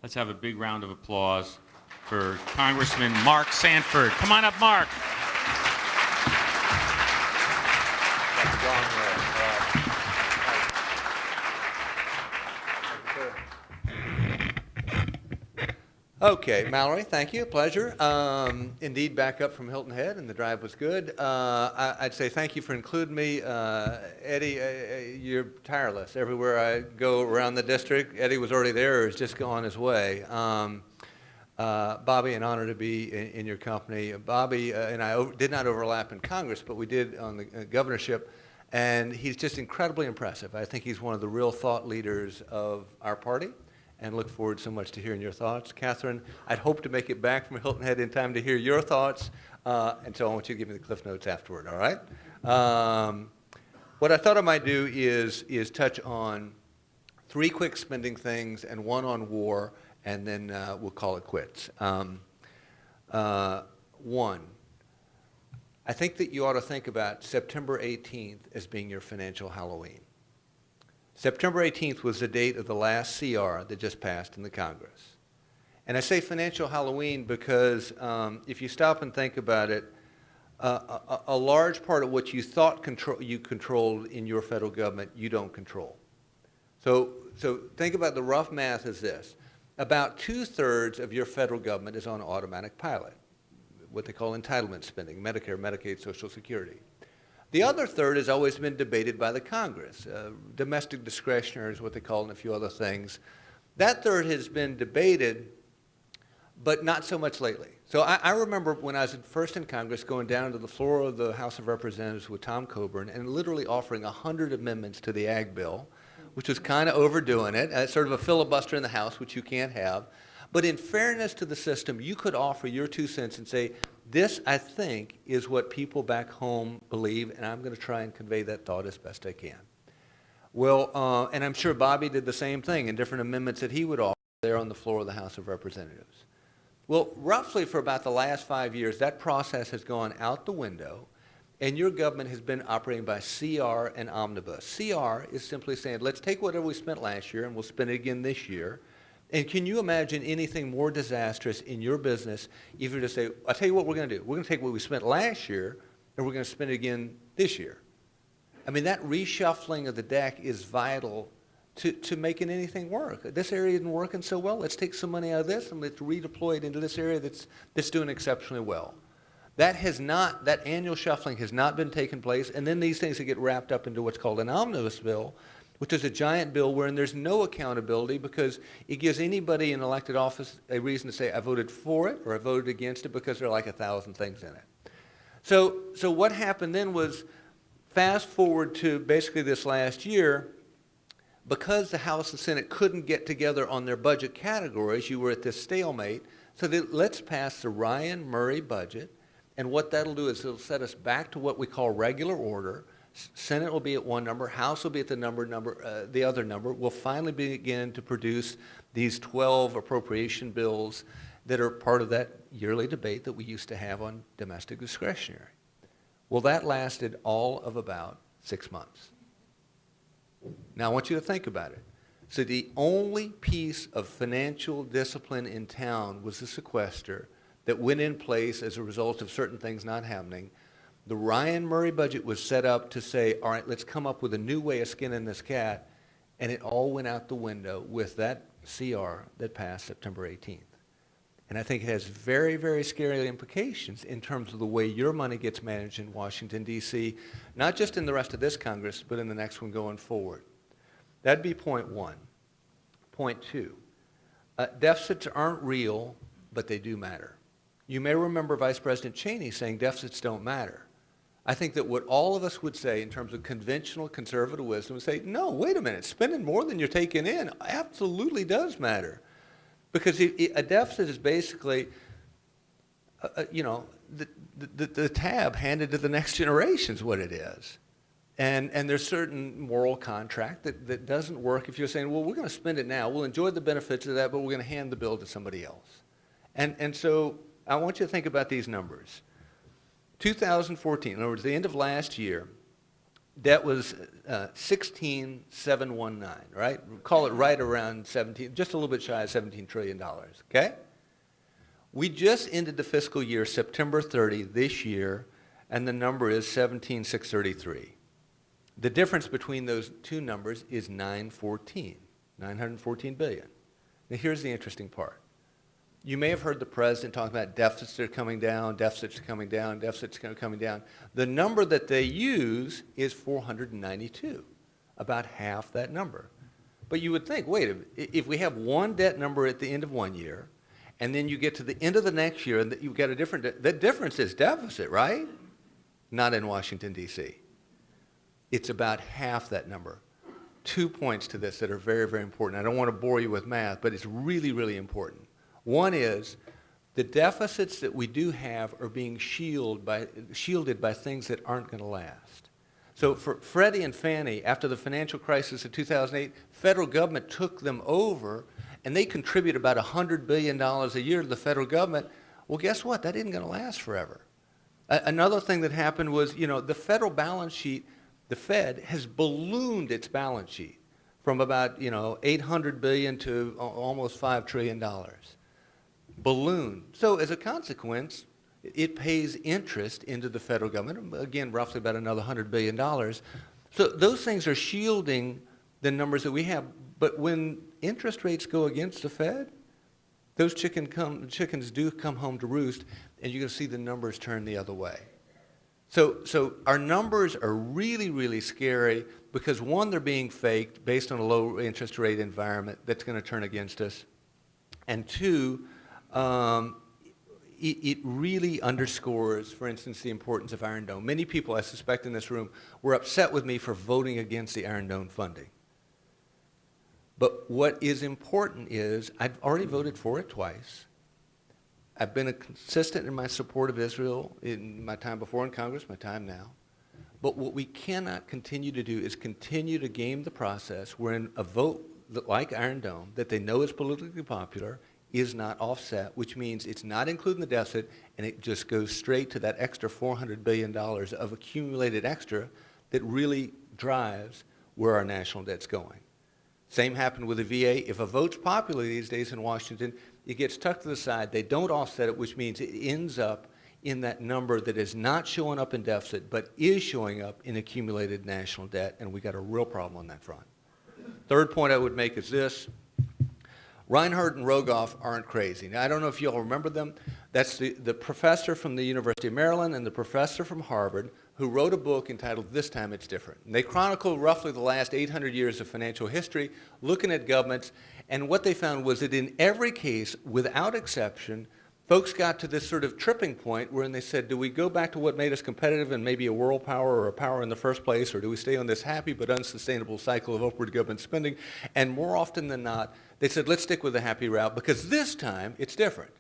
Let's have a big round of applause for Congressman Mark Sanford. Come on up, Mark. Okay, Mallory, thank you. Pleasure. Indeed, back up from Hilton Head, and the drive was good. I'd say thank you for including me. Eddie, you're tireless. Everywhere I go around the district, Eddie was already there or has just gone his way. Bobby, an honor to be in your company. Bobby and I did not overlap in Congress, but we did on the governorship, and he's just incredibly impressive. I think he's one of the real thought leaders of our party, and look forward so much to hearing your thoughts. Catherine, I'd hope to make it back from Hilton Head in time to hear your thoughts, and so I want you to give me the cliff notes afterward, all right? What I thought I might do is touch on 3 quick spending things and 1 on war, and then we'll call it quits. 1, I think that you ought to think about September 18th as being your financial Halloween. September 18th was the date of the last CR that just passed in the Congress. And I say financial Halloween because if you stop and think about it, a large part of what you thought you controlled in your federal government, you don't control. So think about the rough math as this. About 2/3 of your federal government is on automatic pilot, what they call entitlement spending, Medicare, Medicaid, Social Security. The other third has always been debated by the Congress. Domestic discretionary is what they call it, and a few other things. That third has been debated, but not so much lately. So I remember when I was first in Congress going down to the floor of the House of Representatives with Tom Coburn and literally offering 100 amendments to the Ag Bill, which was kind of overdoing it, sort of a filibuster in the House, which you can't have. But in fairness to the system, you could offer your 2 cents and say, this, I think, is what people back home believe, and I'm going to try and convey that thought as best I can. Well, and I'm sure Bobby did the same thing in different amendments that he would offer there on the floor of the House of Representatives. Well, roughly for about the last 5 years, that process has gone out the window, and your government has been operating by CR and omnibus. CR is simply saying, let's take whatever we spent last year, and we'll spend it again this year. And can you imagine anything more disastrous in your business if you were to say, I'll tell you what we're going to do. We're going to take what we spent last year, and we're going to spend it again this year. I mean, that reshuffling of the deck is vital to making anything work. This area isn't working so well. Let's take some money out of this, and let's redeploy it into this area that's doing exceptionally well. That annual shuffling has not been taking place, and then these things that get wrapped up into what's called an omnibus bill, which is a giant bill wherein there's no accountability because it gives anybody in elected office a reason to say, I voted for it or I voted against it because there are like 1,000 things in it. So what happened then was, fast forward to basically this last year, because the House and Senate couldn't get together on their budget categories, you were at this stalemate, so let's pass the Ryan Murray budget, and what that'll do is it'll set us back to what we call regular order. Senate will be at one number, House will be at the other number. We'll finally begin to produce these 12 appropriation bills that are part of that yearly debate that we used to have on domestic discretionary. Well, that lasted all of about 6 months. Now, I want you to think about it. So the only piece of financial discipline in town was the sequester that went in place as a result of certain things not happening. The Ryan Murray budget was set up to say, all right, let's come up with a new way of skinning this cat, and it all went out the window with that CR that passed September 18th. And I think it has very, very scary implications in terms of the way your money gets managed in Washington, D.C., not just in the rest of this Congress, but in the next one going forward. That'd be point 1. Point 2, deficits aren't real, but they do matter. You may remember Vice President Cheney saying deficits don't matter. I think that what all of us would say in terms of conventional conservative wisdom would say, no, wait a minute, spending more than you're taking in absolutely does matter. Because a deficit is basically, the tab handed to the next generation is what it is. And there's certain moral contract that doesn't work if you're saying, well, we're going to spend it now. We'll enjoy the benefits of that, but we're going to hand the bill to somebody else. And so I want you to think about these numbers. 2014, in other words, the end of last year, debt was 16,719, right? Call it right around 17, just a little bit shy of $17 trillion, okay? We just ended the fiscal year September 30 this year, and the number is 17,633. The difference between those two numbers is 914 billion. Now here's the interesting part. You may have heard the president talking about deficits are coming down, deficits are coming down, deficits are coming down. The number that they use is 492, about half that number. But you would think, wait, if we have one debt number at the end of one year, and then you get to the end of the next year and you've got a different, that difference is deficit, right? Not in Washington, D.C. It's about half that number. 2 points to this that are very, very important. I don't want to bore you with math, but it's really, really important. One is the deficits that we do have are being shielded by things that aren't going to last. So for Freddie and Fannie, after the financial crisis of 2008, federal government took them over, and they contribute about $100 billion a year to the federal government. Well, guess what? That isn't going to last forever. Another thing that happened was, the federal balance sheet, the Fed has ballooned its balance sheet from about, $800 billion to almost $5 trillion. Balloon. So as a consequence, it pays interest into the federal government, again, roughly about another $100 billion. So those things are shielding the numbers that we have. But when interest rates go against the Fed, those chickens do come home to roost, and you're going to see the numbers turn the other way. So our numbers are really, really scary because, one, they're being faked based on a low interest rate environment that's going to turn against us. And two, it really underscores, for instance, the importance of Iron Dome. Many people, I suspect, in this room were upset with me for voting against the Iron Dome funding. But what is important is I've already voted for it twice. I've been consistent in my support of Israel in my time before in Congress, my time now. But what we cannot continue to do is continue to game the process wherein a vote like Iron Dome that they know is politically popular is not offset, which means it's not including the deficit, and it just goes straight to that extra $400 billion of accumulated extra that really drives where our national debt's going. Same happened with the VA. If a vote's popular these days in Washington, it gets tucked to the side. They don't offset it, which means it ends up in that number that is not showing up in deficit, but is showing up in accumulated national debt, and we got a real problem on that front. Third point I would make is this. Reinhardt and Rogoff aren't crazy. Now, I don't know if you all remember them. That's the professor from the University of Maryland and the professor from Harvard who wrote a book entitled This Time It's Different. And they chronicle roughly the last 800 years of financial history, looking at governments, and what they found was that in every case, without exception, folks got to this sort of tripping point wherein they said, do we go back to what made us competitive and maybe a world power or a power in the first place, or do we stay on this happy but unsustainable cycle of upward government spending? And more often than not, they said, let's stick with the happy route because this time it's different.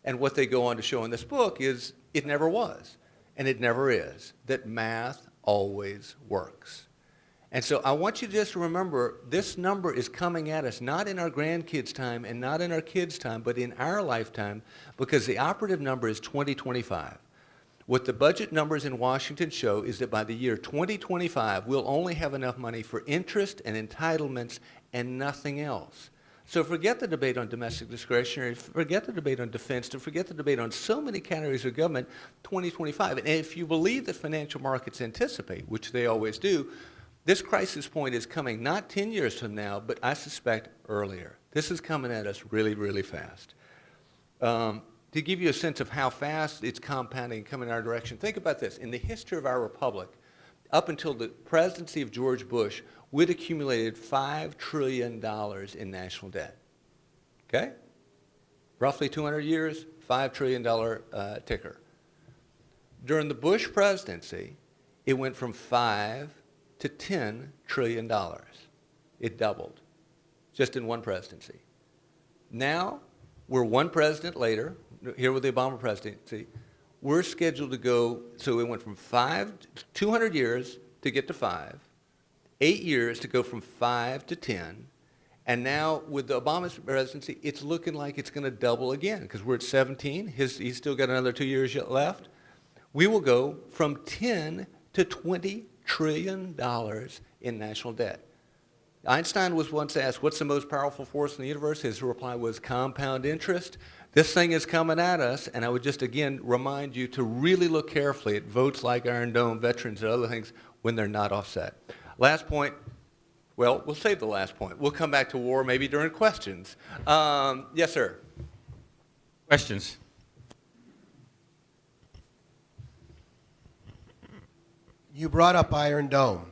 And what they go on to show in this book is it never was, and it never is, that math always works. And so I want you just to remember this number is coming at us not in our grandkids' time and not in our kids' time, but in our lifetime, because the operative number is 2025. What the budget numbers in Washington show is that by the year 2025, we'll only have enough money for interest and entitlements and nothing else. So forget the debate on domestic discretionary, forget the debate on defense, to forget the debate on so many categories of government, 2025. And if you believe that financial markets anticipate, which they always do, this crisis point is coming not 10 years from now, but I suspect earlier. This is coming at us really, really fast. To give you a sense of how fast it's compounding and coming in our direction, think about this. In the history of our republic, up until the presidency of George Bush, we'd accumulated $5 trillion in national debt. Okay? Roughly 200 years, $5 trillion ticker. During the Bush presidency, it went from $5 to $10 trillion. It doubled, just in one presidency. Now, we're one president later, here with the Obama presidency, we're scheduled to go, so it went from 200 years to get to 5, 8 years to go from 5 to 10, and now with the Obama presidency, it's looking like it's going to double again because we're at 17. He's still got another 2 years left. We will go from 10 to $20 trillion in national debt. Einstein was once asked, what's the most powerful force in the universe? His reply was compound interest. This thing is coming at us, and I would just again remind you to really look carefully at votes like Iron Dome, veterans, and other things when they're not offset. Last point, well, we'll save the last point. We'll come back to war maybe during questions. Yes, sir. Questions? You brought up Iron Dome.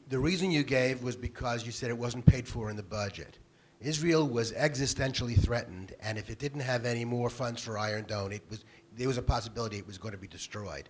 The reason you gave was because you said it wasn't paid for in the budget. Israel was existentially threatened, and if it didn't have any more funds for Iron Dome, there was a possibility it was going to be destroyed.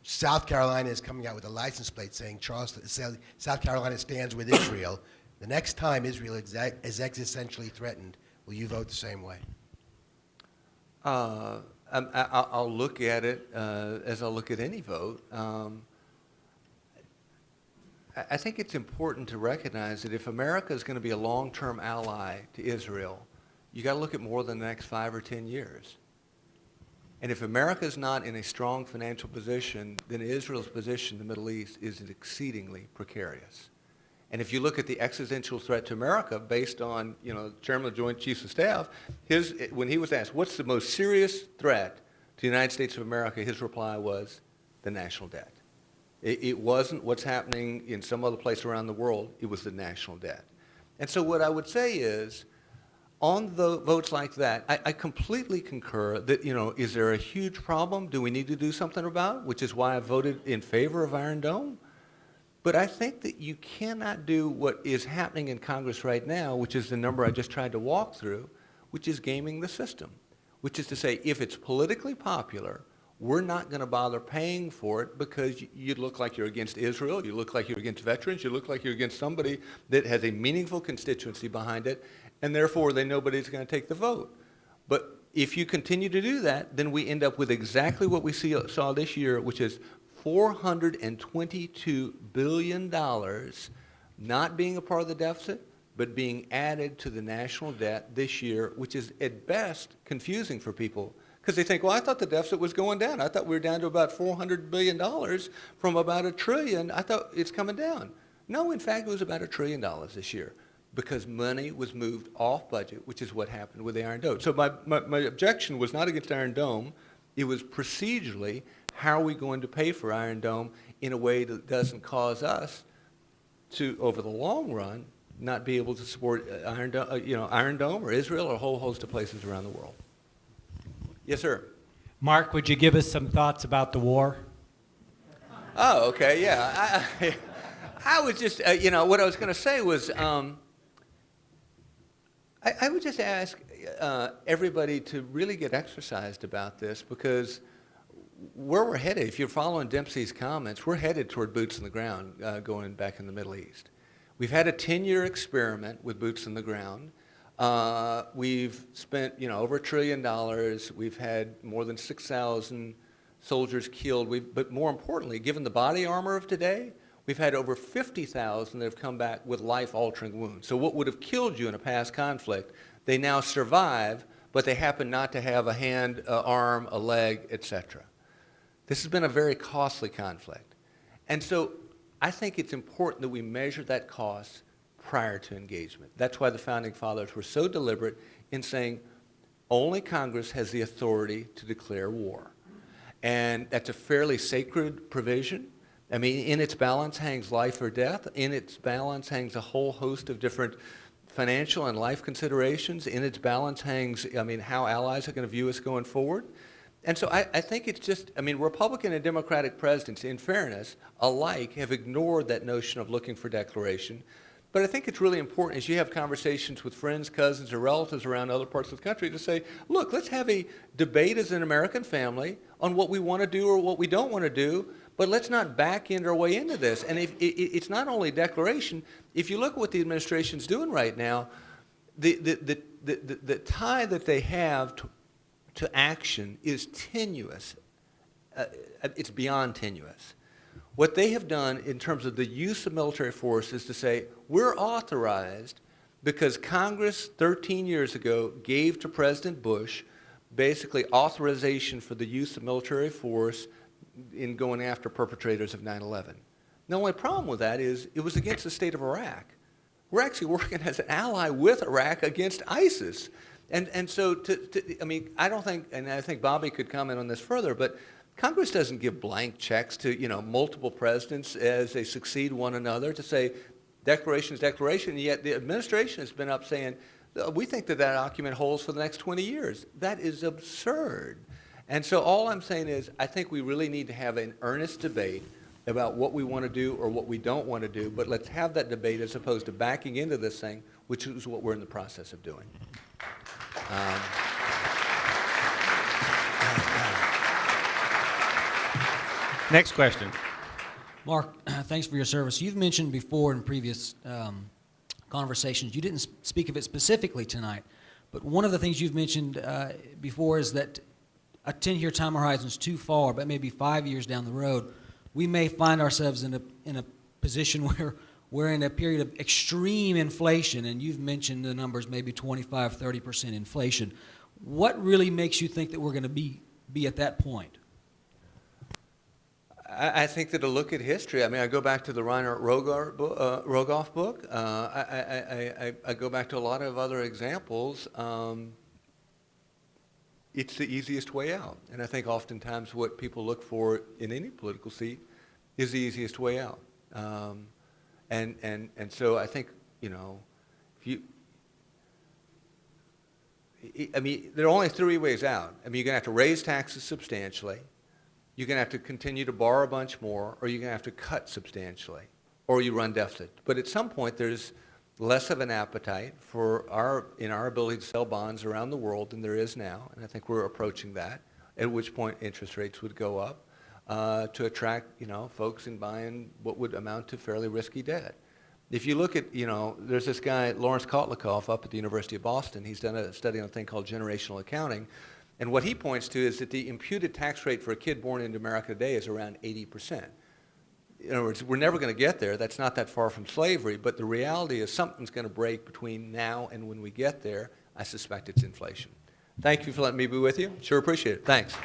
South Carolina is coming out with a license plate saying South Carolina stands with Israel. The next time Israel is existentially threatened, will you vote the same way? I'll look at it as I'll look at any vote. I think it's important to recognize that if America is going to be a long-term ally to Israel, you got to look at more than the next 5 or 10 years. And if America is not in a strong financial position, then Israel's position in the Middle East is exceedingly precarious. And if you look at the existential threat to America, based on, Chairman of the Joint Chiefs of Staff, when he was asked, what's the most serious threat to the United States of America, his reply was the national debt. It wasn't what's happening in some other place around the world. It was the national debt. And so what I would say is, on the votes like that, I completely concur that, is there a huge problem? Do we need to do something about it? Which is why I voted in favor of Iron Dome. But I think that you cannot do what is happening in Congress right now, which is the number I just tried to walk through, which is gaming the system. Which is to say, if it's politically popular, we're not going to bother paying for it because you look like you're against Israel, you look like you're against veterans, you look like you're against somebody that has a meaningful constituency behind it, and therefore nobody's going to take the vote. But if you continue to do that, then we end up with exactly what we saw this year, which is $422 billion not being a part of the deficit, but being added to the national debt this year, which is at best confusing for people. Because they think, well, I thought the deficit was going down. I thought we were down to about $400 billion from about $1 trillion. I thought it's coming down. No, in fact, it was about $1 trillion this year because money was moved off budget, which is what happened with the Iron Dome. So my objection was not against Iron Dome. It was procedurally, how are we going to pay for Iron Dome in a way that doesn't cause us to, over the long run, not be able to support Iron Dome or Israel or a whole host of places around the world. Yes, sir. Mark, would you give us some thoughts about the war? Oh, okay, yeah. I was just, what I was going to say was, I would just ask everybody to really get exercised about this because where we're headed, if you're following Dempsey's comments, we're headed toward boots on the ground going back in the Middle East. We've had a 10-year experiment with boots on the ground. We've spent, over $1 trillion. We've had more than 6,000 soldiers killed. But more importantly, given the body armor of today, we've had over 50,000 that have come back with life-altering wounds. So what would have killed you in a past conflict, they now survive, but they happen not to have a hand, an arm, a leg, etc. This has been a very costly conflict. And so I think it's important that we measure that cost prior to engagement. That's why the Founding Fathers were so deliberate in saying only Congress has the authority to declare war. And that's a fairly sacred provision. I mean, in its balance hangs life or death. In its balance hangs a whole host of different financial and life considerations. In its balance hangs, how allies are going to view us going forward. And so I think it's just, Republican and Democratic presidents, in fairness, alike have ignored that notion of looking for declaration. But I think it's really important as you have conversations with friends, cousins, or relatives around other parts of the country to say, look, let's have a debate as an American family on what we want to do or what we don't want to do, but let's not back end our way into this. And it's not only declaration. If you look at what the administration's doing right now, the tie that they have to action is tenuous. It's beyond tenuous. What they have done in terms of the use of military force is to say, we're authorized because Congress 13 years ago gave to President Bush basically authorization for the use of military force in going after perpetrators of 9/11. The only problem with that is it was against the state of Iraq. We're actually working as an ally with Iraq against ISIS. And so, I mean, I don't think, and I think Bobby could comment on this further, but Congress doesn't give blank checks to, multiple presidents as they succeed one another to say, declaration is declaration, and yet the administration has been up saying, we think that document holds for the next 20 years. That is absurd. And so all I'm saying is I think we really need to have an earnest debate about what we want to do or what we don't want to do, but let's have that debate as opposed to backing into this thing, which is what we're in the process of doing. Next question. Mark, thanks for your service. You've mentioned before in previous conversations, you didn't speak of it specifically tonight, but one of the things you've mentioned before is that a 10-year time horizon is too far, but maybe 5 years down the road, we may find ourselves in a position where we're in a period of extreme inflation, and you've mentioned the numbers, maybe 25, 30% inflation. What really makes you think that we're going to be at that point? I think that a look at history, I mean, I go back to the Reinhard Rogoff book. I go back to a lot of other examples. It's the easiest way out. And I think oftentimes what people look for in any political seat is the easiest way out. And so I think, I mean, there are only three ways out. I mean, you're going to have to raise taxes substantially, you're going to have to continue to borrow a bunch more, or you're going to have to cut substantially, or you run deficit. But at some point, there's less of an appetite in our ability to sell bonds around the world than there is now, and I think we're approaching that, at which point interest rates would go up to attract, folks in buying what would amount to fairly risky debt. If you look at, there's this guy, Lawrence Kotlikoff, up at the University of Boston. He's done a study on a thing called generational accounting. And what he points to is that the imputed tax rate for a kid born into America today is around 80%. In other words, we're never going to get there. That's not that far from slavery. But the reality is something's going to break between now and when we get there. I suspect it's inflation. Thank you for letting me be with you. Sure appreciate it. Thanks.